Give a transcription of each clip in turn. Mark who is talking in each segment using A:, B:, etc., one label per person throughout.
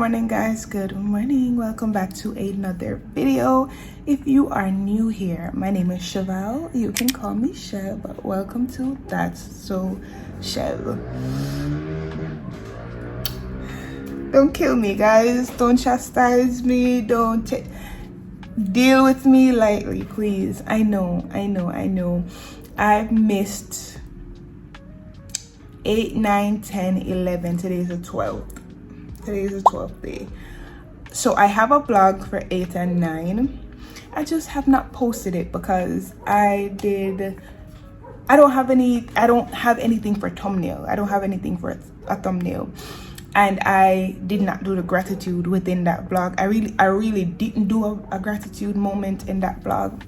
A: morning, guys. Good morning. Welcome back to another video. If you are new here, my name is Chevelle. You can call me Chev, but welcome to That's So Chev. Don't kill me, guys. Don't chastise me. Don't deal with me lightly, please. I know. I've missed 8, 9, 10, 11. Today is the 12th. Today is the 12th day. So I have a blog for 8 and 9. I just have not posted it because I don't have anything for thumbnail. I don't have anything for a thumbnail. And I did not do the gratitude within that blog. I really didn't do a gratitude moment in that blog.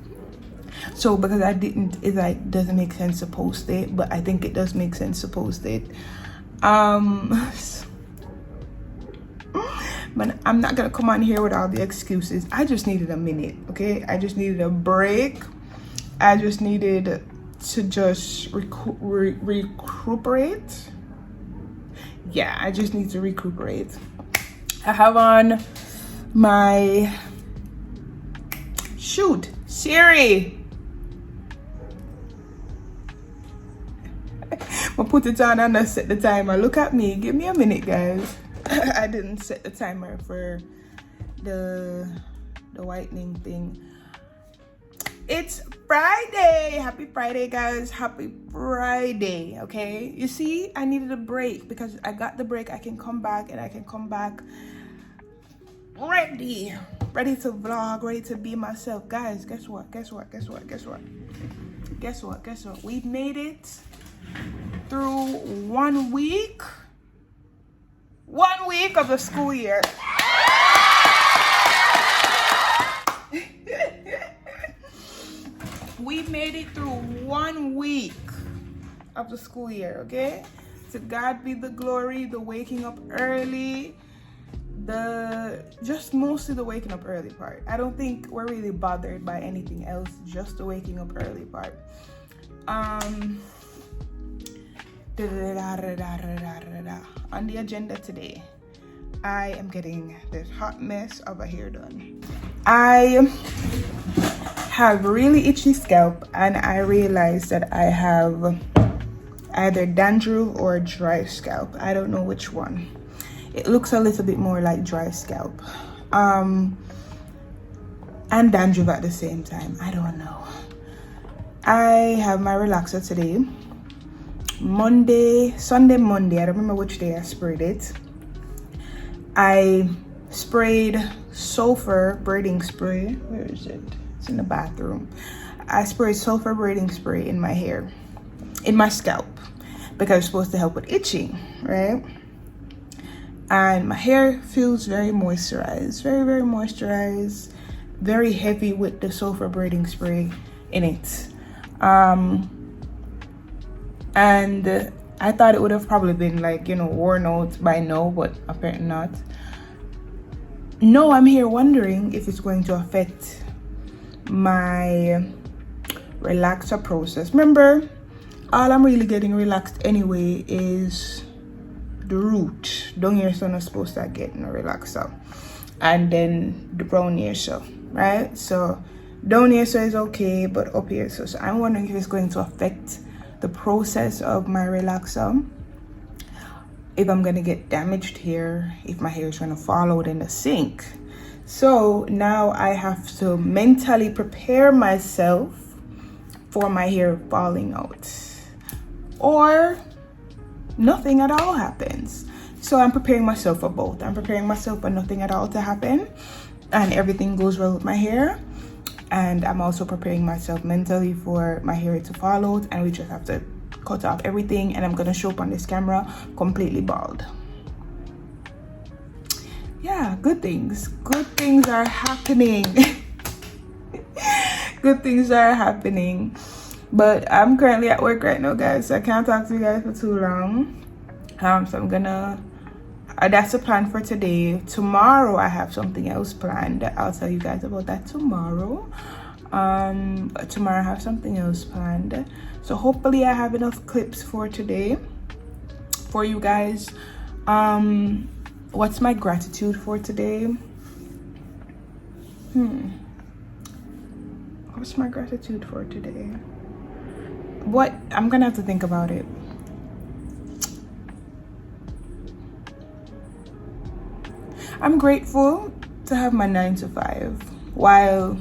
A: So because I didn't, it like doesn't make sense to post it, but I think it does make sense to post it. But I'm not gonna come on here with all the excuses. I just needed a minute, okay? I just needed a break. I just needed to just recuperate. Yeah, I just need to recuperate. I have on my Siri. I'll put it on and I set the timer. Look at me. Give me a minute, guys. I didn't set the timer for the whitening thing. It's Friday. Happy Friday, guys. Happy Friday. Okay, you see, I needed a break because I got the break. I can come back, and I can come back ready to vlog, ready to be myself. Guys, guess what? We've made it through 1 week. 1 week of the school year. We made it through 1 week of the school year, okay? To God be the glory, the waking up early, just mostly the waking up early part. I don't think we're really bothered by anything else, just the waking up early part. On the agenda today, I am getting this hot mess of a hair done. I have really itchy scalp, and I realized that I have either dandruff or dry scalp. I don't know which one. It looks a little bit more like dry scalp, and dandruff at the same time. I don't know. I have my relaxer today. Sunday, Monday, I don't remember which day I sprayed it. I sprayed sulfur braiding spray. Where is it? It's in the bathroom. I sprayed sulfur braiding spray in my hair, in my scalp, because it's supposed to help with itching, right? And my hair feels very moisturized, very moisturized, very heavy with the sulfur braiding spray in it. And I thought it would have probably been like, worn out by now, but apparently not. No, I'm here wondering if it's going to affect my relaxer process. Remember, all I'm really getting relaxed anyway is the root. Down here, so I'm not supposed to get no relaxer. And then the brown here, so, right? So down here, so is okay, but up here, so I'm wondering if it's going to affect the process of my relaxer, if I'm gonna get damaged hair, if my hair is gonna fall out in the sink. So now I have to mentally prepare myself for my hair falling out, or nothing at all happens. So I'm preparing myself for both. I'm preparing myself for nothing at all to happen and everything goes well with my hair. And I'm also preparing myself mentally for my hair to fall out, and we just have to cut off everything, and I'm gonna show up on this camera completely bald. Yeah, good things are happening. Good things are happening. But I'm currently at work right now, guys, so I can't talk to you guys for too long. So I'm gonna that's the plan for today. Tomorrow I have something else planned. I'll tell you guys about that tomorrow. But tomorrow I have something else planned. So hopefully I have enough clips for today for you guys. What's my gratitude for today? What's my gratitude for today? What? I'm gonna have to think about it. I'm grateful to have my 9 to 5 while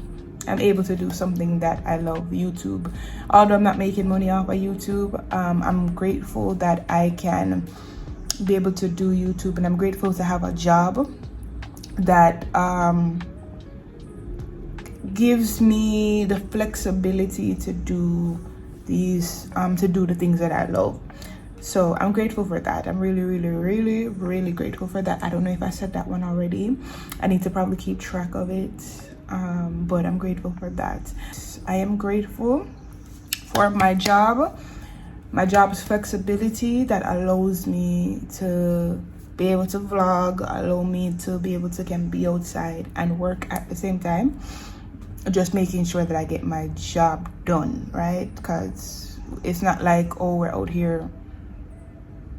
A: I'm able to do something that I love, YouTube. Although I'm not making money off of YouTube, I'm grateful that I can be able to do YouTube, and I'm grateful to have a job that gives me the flexibility to do the things that I love. So I'm grateful for that. I'm really grateful for that. I don't know if I said that one already. I need to probably keep track of it, but I'm grateful for that. I am grateful for my job's flexibility that allows me to be able to vlog, allow me to be able to can be outside and work at the same time, just making sure that I get my job done, right? Because it's not like, oh, we're out here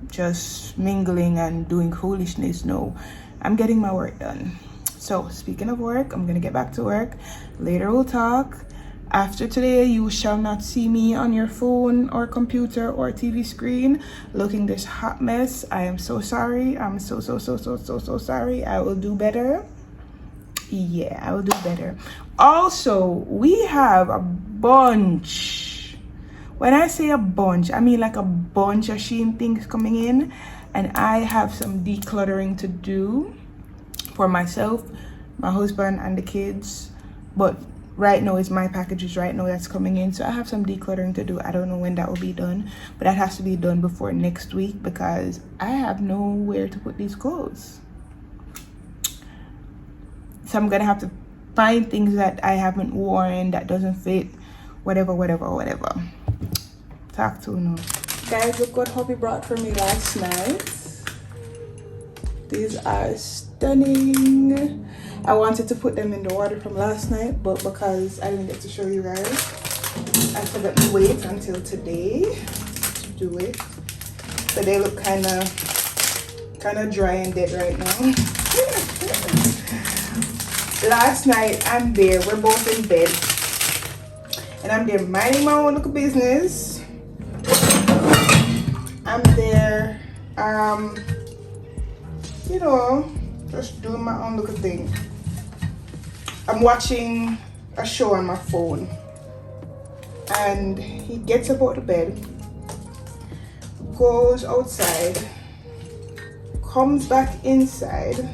A: just mingling and doing foolishness. No, I'm getting my work done. So speaking of work, I'm gonna get back to work. Later we'll talk. After today, you shall not see me on your phone or computer or TV screen looking this hot mess. I am so sorry. I'm so sorry. I will do better. Yeah, I will do better. Also, we have a bunch. When I say a bunch, I mean like a bunch of Shein things coming in, and I have some decluttering to do for myself, my husband, and the kids. But right now, it's my packages right now that's coming in, so I have some decluttering to do. I don't know when that will be done, but that has to be done before next week because I have nowhere to put these clothes. So I'm gonna have to find things that I haven't worn that doesn't fit, whatever. Talk to no. Guys, look what hubby brought for me last night. These are stunning. I wanted to put them in the water from last night, but because I didn't get to show you guys, I said let me wait until today to do it. So they look kind of dry and dead right now. Last night I'm there, we're both in bed, and I'm there minding my own little business. I'm there, you know, just doing my own little thing. I'm watching a show on my phone, and he gets up out of bed, goes outside, comes back inside,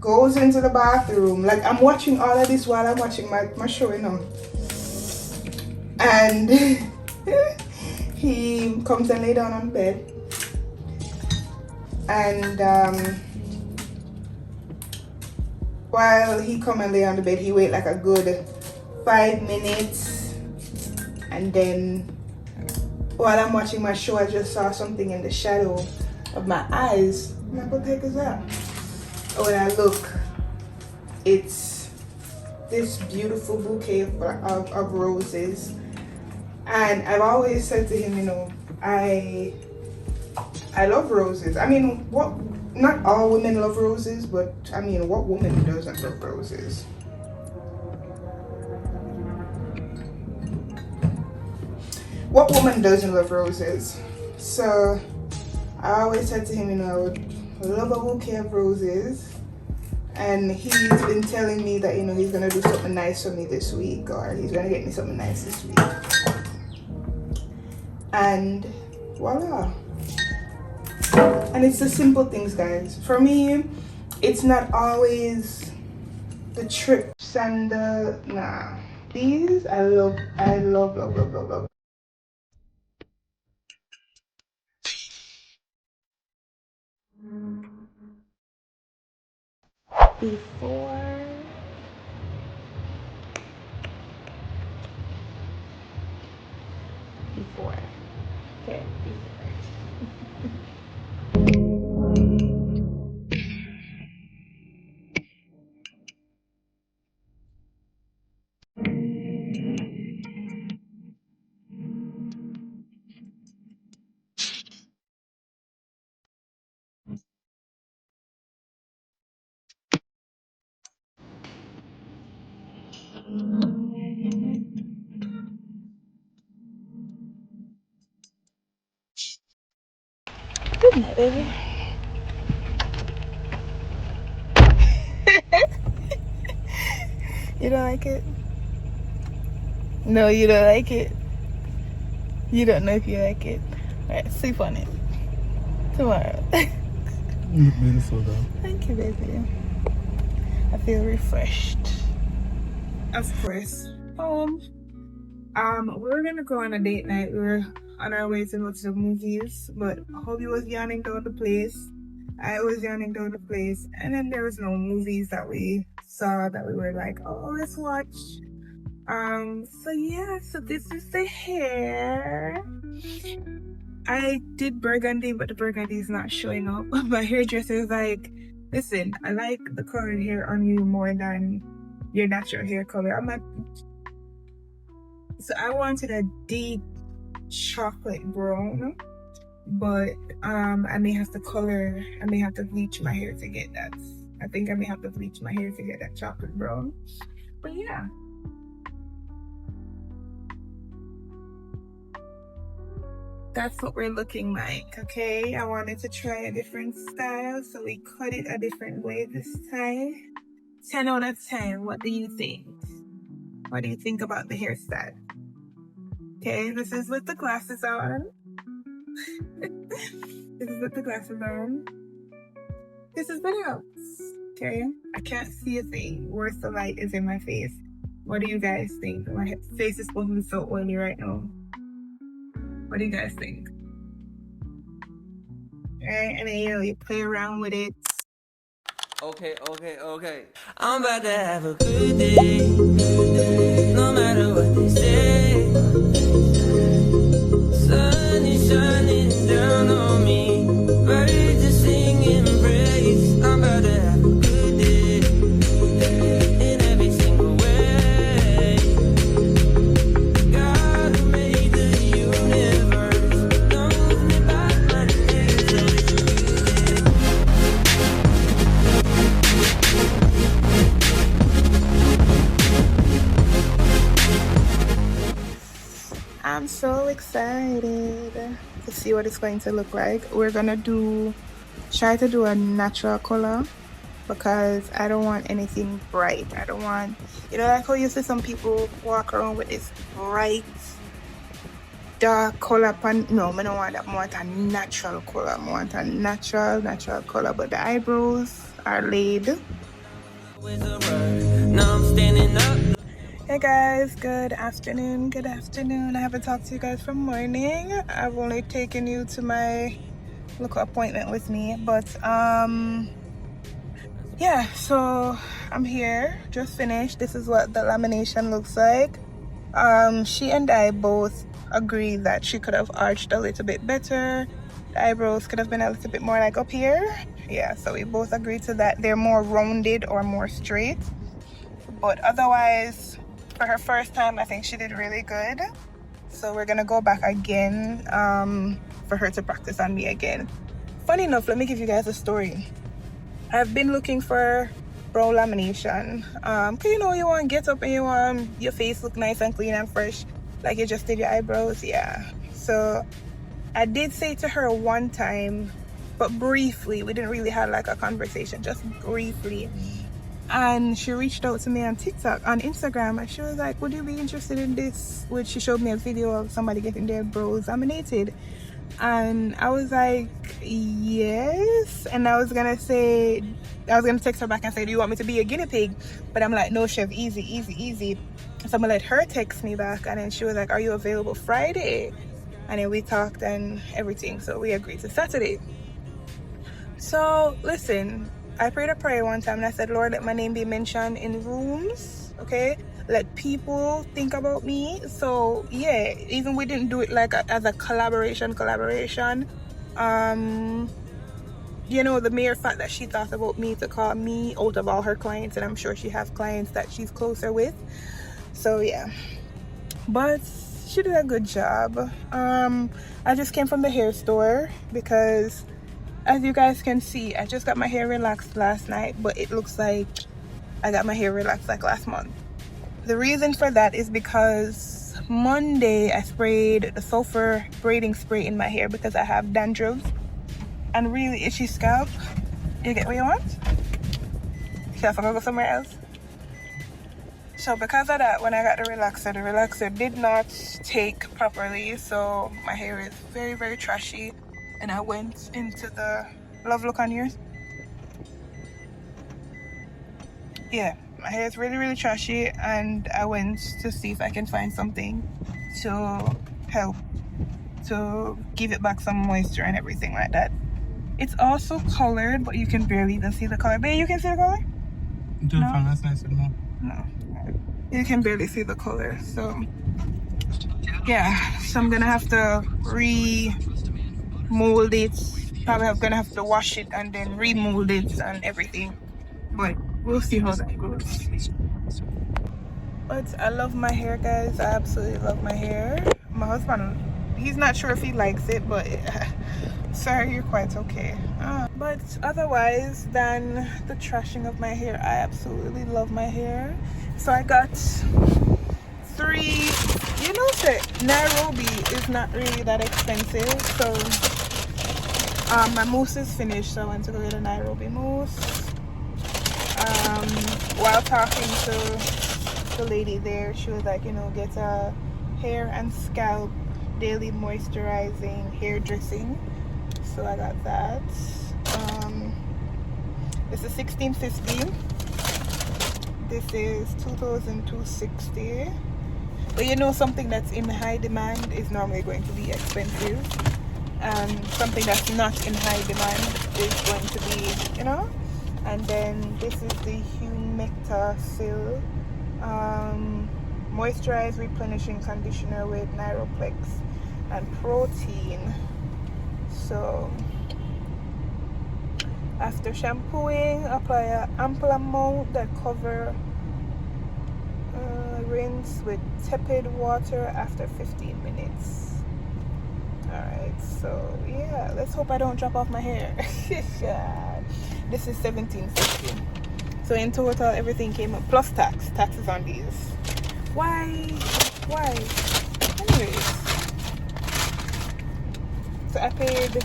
A: goes into the bathroom. Like, I'm watching all of this while I'm watching my show, you know. And he comes and lay down on bed, and while he come and lay on the bed, he wait like a good 5 minutes, and then while I'm watching my show, I just saw something in the shadow of my eyes. I'm like, what the heck is that? Oh, when I look, it's this beautiful bouquet of roses. And I've always said to him, you know, I love roses. I mean, not all women love roses, but I mean, what woman doesn't love roses? What woman doesn't love roses? So I always said to him, you know, I would love a bouquet of roses. And he's been telling me that, you know, he's gonna do something nice for me this week, or he's gonna get me something nice this week. And voila. And it's the simple things, guys. For me, it's not always the trips and the these I love. Before okay, Good night, baby. You don't like it? No, you don't like it. You don't know if you like it. Alright, sleep on it. Tomorrow.
B: You look beautiful though.
A: Thank you, baby. I feel refreshed. Of course. We were gonna go on a date night. We were on our way to go to the movies, but Hobie was yawning down the place. I was yawning down the place, and then there was no movies that we saw that we were like, oh, let's watch. So yeah, so this is the hair. I did burgundy, but the burgundy is not showing up. My hairdresser is like, listen, I like the colored hair on you more than your natural hair color. So I wanted a deep chocolate brown, but I may have to bleach my hair to get that. I think I may have to bleach my hair to get that chocolate brown. But yeah. That's what we're looking like, okay? I wanted to try a different style, so we cut it a different way this time. 10 out of 10, what do you think? What do you think about the hairstyle? Okay, this is with the glasses on. This is with the glasses on. This is the notes, okay? I can't see a thing. Worse, the light is in my face. What do you guys think? My face is supposed to be so oily right now. What do you guys think? Alright, and then you play around with it.
C: Okay. I'm about to have a good day. No matter what they say. Sun is shining down on me. Birds are singing praise. I'm about to have a good day. In every single way. God who made the universe knows me by my name. So it's a good day.
A: I'm so excited to see what it's going to look like. We're gonna try to do a natural color because I don't want anything bright. I don't want, like how you see some people walk around with this bright dark color no, I don't want that. I want a natural color. I want a natural color, but the eyebrows are laid.
C: Now I'm standing up.
A: Hey guys, good afternoon. I haven't talked to you guys from morning. I've only taken you to my local appointment with me, but yeah, so I'm here, just finished. This is what the lamination looks like. She and I both agree that she could have arched a little bit better. The eyebrows could have been a little bit more like up here. Yeah, so we both agree to that. They're more rounded or more straight, but otherwise, for her first time, I think she did really good. So we're gonna go back again for her to practice on me again. Funny enough, let me give you guys a story. I've been looking for brow lamination. Cause you want to get up and you want your face look nice and clean and fresh, like you just did your eyebrows. Yeah. So I did say to her one time, but briefly. We didn't really have like a conversation, just briefly. And she reached out to me on TikTok, on Instagram, and she was like, would you be interested in this? She showed me a video of somebody getting their brows laminated. And I was like, yes. And I was gonna text her back and say, do you want me to be a guinea pig? But I'm like, no, chef, easy. So I'm gonna let her text me back, and then she was like, are you available Friday? And then we talked and everything, so we agreed to Saturday. So listen, I prayed a prayer one time and I said, Lord, let my name be mentioned in rooms, okay? Let people think about me. So yeah, even we didn't do it like as a collaboration. The mere fact that she thought about me to call me out of all her clients, and I'm sure she has clients that she's closer with. So yeah, but she did a good job. I just came from the hair store because, as you guys can see, I just got my hair relaxed last night, but it looks like I got my hair relaxed like last month. The reason for that is because Monday I sprayed the sulfur braiding spray in my hair because I have dandruff and really itchy scalp. You get what you want? Should I go somewhere else? So because of that, when I got the relaxer did not take properly, so my hair is very, very trashy. And I went into the love look on yours. Yeah, my hair is really, really trashy, and I went to see if I can find something to help to give it back some moisture and everything like that. It's also colored, but you can barely even see the color. Babe, you can see the color? No? No. You can barely see the color, so yeah, so I'm gonna have to re-mold it. Probably I'm gonna have to wash it and then remold it and everything, but we'll see how that goes. But I love my hair, guys. I absolutely love my hair. My husband, he's not sure if he likes it, but sorry, you're quite okay. But otherwise than the trashing of my hair, I absolutely love my hair. So I got 3, you know, say Nairobi is not really that expensive, so my mousse is finished, so I went to go get a Nairobi mousse. While talking to the lady there, she was like, you know, get a hair and scalp daily moisturizing hair dressing, so I got that. This is $16.50. This is $2,260. But you know, something that's in high demand is normally going to be expensive, and something that's not in high demand is going to be, you know. And then this is the Humectasil moisturize replenishing conditioner with Neuroplex and protein. So after shampooing, apply an ample amount that cover, rinse with tepid water after 15 minutes. Alright, so yeah, let's hope I don't drop off my hair. This is $17.50. So in total, everything came up plus tax. Taxes on these. Why? Anyways, so I paid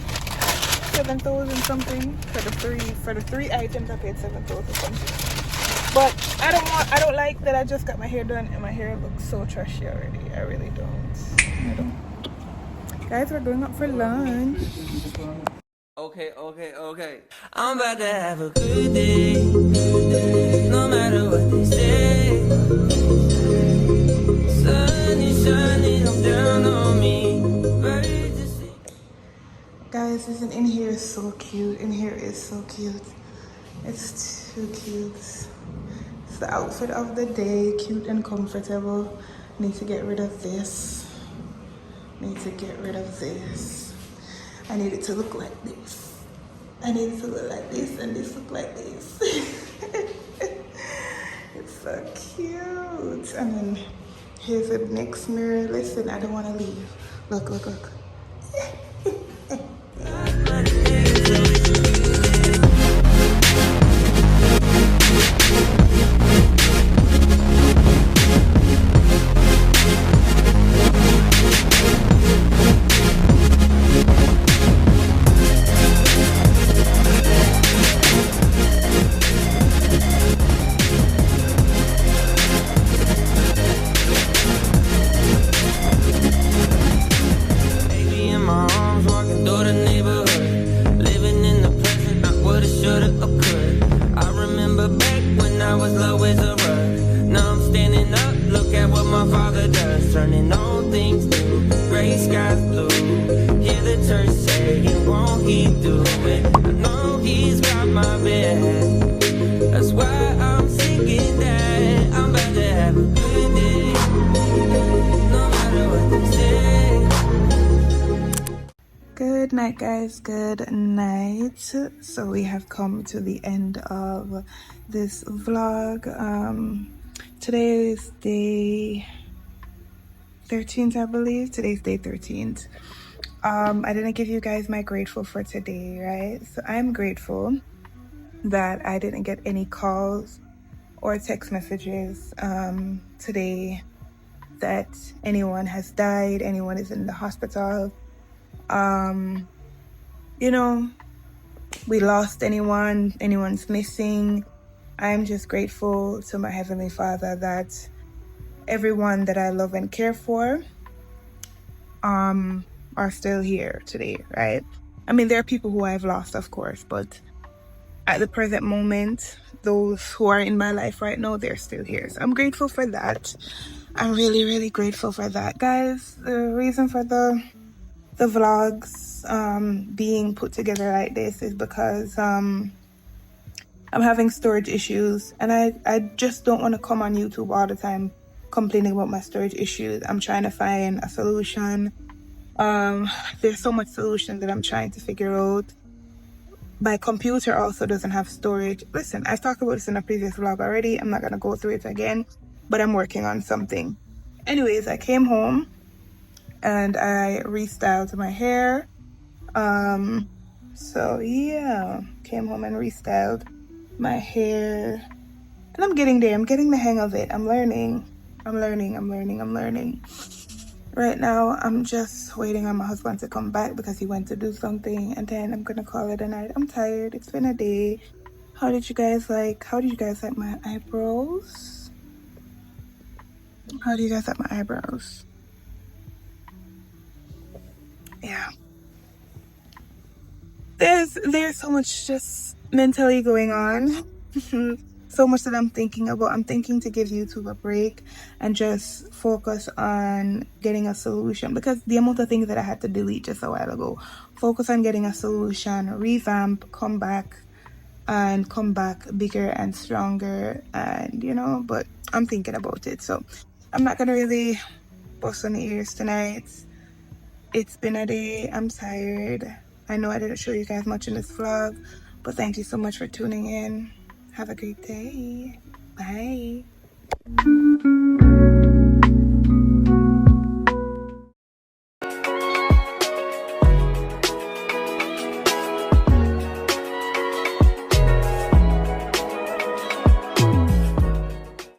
A: 7,000 something for the three items. I paid 7,000 something. But I don't like that I just got my hair done and my hair looks so trashy already. I really don't. Guys, we're going up for lunch.
C: Okay. I'm about to have a good day. No matter what they say. Sun is shining down on me. Ready to see.
A: Guys, listen, in here is so cute. In here is so cute. It's too cute. It's the outfit of the day. Cute and comfortable. Need to get rid of this. I need it to look like this. I need it to look like this, and this look like this. It's so cute. And then here's the next mirror. Listen, I don't want to leave. Look. Good night, guys. Good night. So we have come to the end of this vlog. Today is day 13th, I believe. Today's day 13th. I didn't give you guys my grateful for today, right? So I'm grateful that I didn't get any calls or text messages today that anyone has died, anyone is in the hospital. You know, we lost anyone's missing. I'm just grateful to my Heavenly Father that everyone that I love and care for are still here today, right? I mean, there are people who I've lost, of course, but at the present moment, those who are in my life right now, they're still here. So I'm grateful for that. I'm really, really grateful for that, guys. The reason for the vlogs being put together like this is because I'm having storage issues, and I just don't want to come on YouTube all the time complaining about my storage issues. I'm trying to find a solution. There's so much solution that I'm trying to figure out. My computer also doesn't have storage. Listen, I've talked about this in a previous vlog already. I'm not gonna go through it again, but I'm working on something. Anyways, I came home and I restyled my hair. So yeah, came home and restyled my hair, and I'm getting there. I'm getting the hang of it. I'm learning. Right now, I'm just waiting on my husband to come back because he went to do something, and then I'm gonna call it a night. I'm tired. It's been a day. How did you guys like my eyebrows? How do you guys like my eyebrows? Yeah. There's so much just mentally going on. So much that I'm thinking about. I'm thinking to give YouTube a break and just focus on getting a solution, because the amount of things that I had to delete just a while ago. Focus on getting a solution, revamp, come back bigger and stronger, and but I'm thinking about it. So I'm not gonna really bust on the ears tonight. It's been a day. I'm tired. I know I didn't show you guys much in this vlog, but thank you so much for tuning in. Have a great day. Bye.